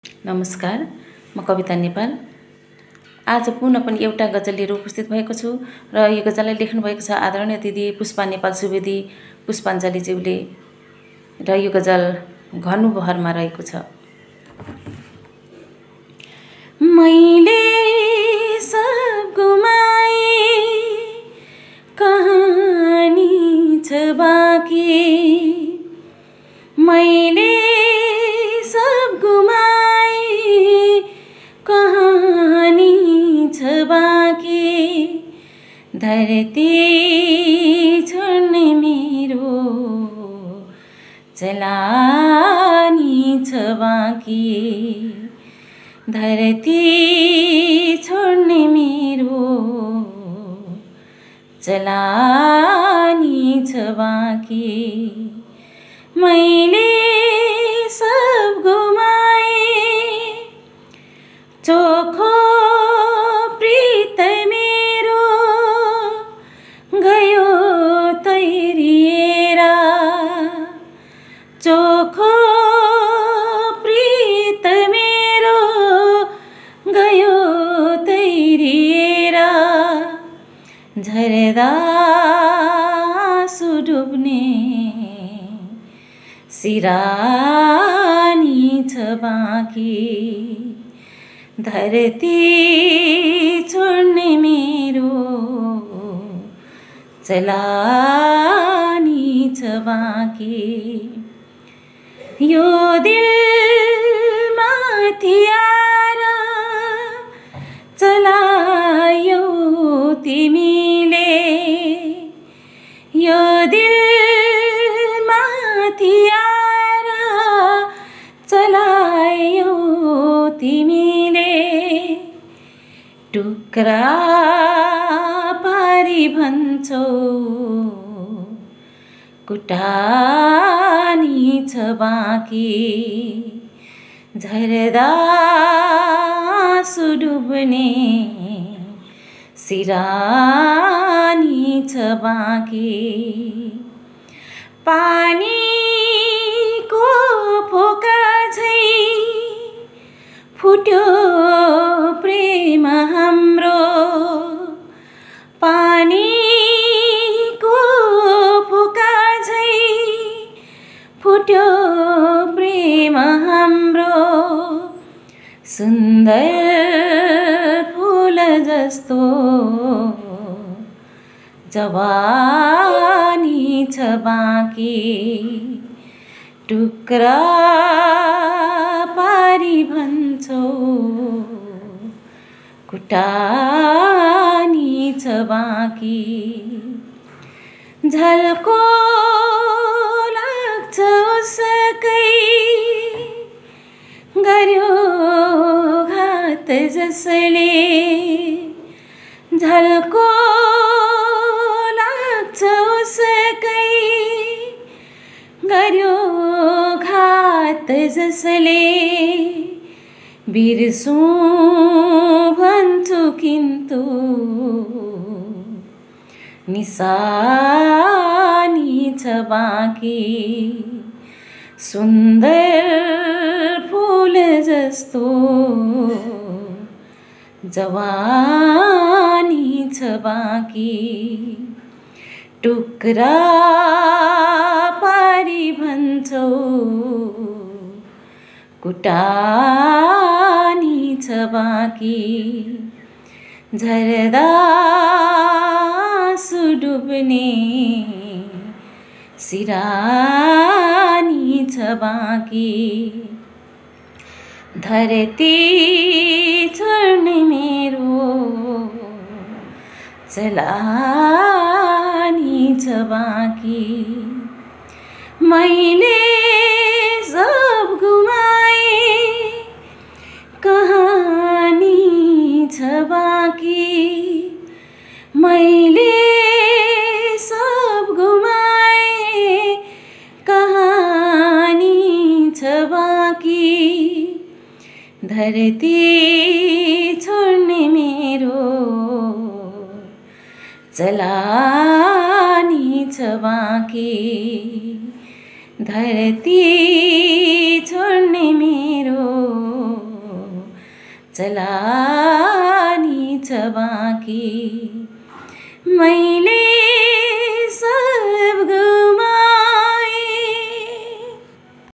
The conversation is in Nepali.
नमस्कार, म कविता नेपाल। आज पुनः पनि एउटा गजल लिएर उपस्थित भएको छु र यो गजललाई लेख्नुभएको छ आदरणीय दिदी पुष्पा नेपाल सुवेदी पुष्पाञ्जलीज्यूले र यो गजल घनु बहरमा रहेको छ। मैले सब गुमाए कहानी छ बाँकी, मैले सब गुमाए कहानी छ बाँकी, धरती छोड्ने मेरो चलानी छ बाँकी, धरती छोड्ने मेरो चलानी छ बाँकी। मैले सब गुमाए चोखो प्रीत मेरो गयो तैरिएर, चोखो प्रीत मेरो गयो तैरिएर, झर्दा आँसु डुब्ने सिरानी छ बाँकी, धरती छोड्ने मेरो चलानी छ बाँकी। यो दिल माथि आएर चलायौ तिमीले, यो दिल माथि आएर चलायौ तिमीले, टुक्रा पारी भन्छौ कुटानी छ बाँकी, झर्दा आँसु डुब्ने सिरानी छ बाँकी। पानीको फोका झैं फुट्यो प्रेम हाम्रो, पानीको फोका झैं फुट्यो प्रेम हाम्रो, सुन्दर फूल जस्तो जवानी छ बाँकी, टुक्रा पारी भन्छौ कुटानी छ बाँकी, झल्को लाग्छ उसकै गर्यो घात जसले, झल्को लाग्छ उसकै गर्यो घात जसले, बिर्सौँ भन्छु किन्तु निशानी छ बाँकी, सुन्दर फूल जस्तो जवानी छ बाँकी, टुक्रा पारी भन्छौ कुटानी छ बाँकी, झर्दा आँसु डुब्ने सिरानी छ बाँकी, धरती छोड्ने मेरो चलानी छ बाँकी। मैले सब गुमाए कहानी छ बाँकी, मैले सब गुमाए कहानी छ बाँकी, धरती छोड्ने मेरो चलानी छ बाँकी, धरती छोड्ने मेरो चलानी छ बाँकी मै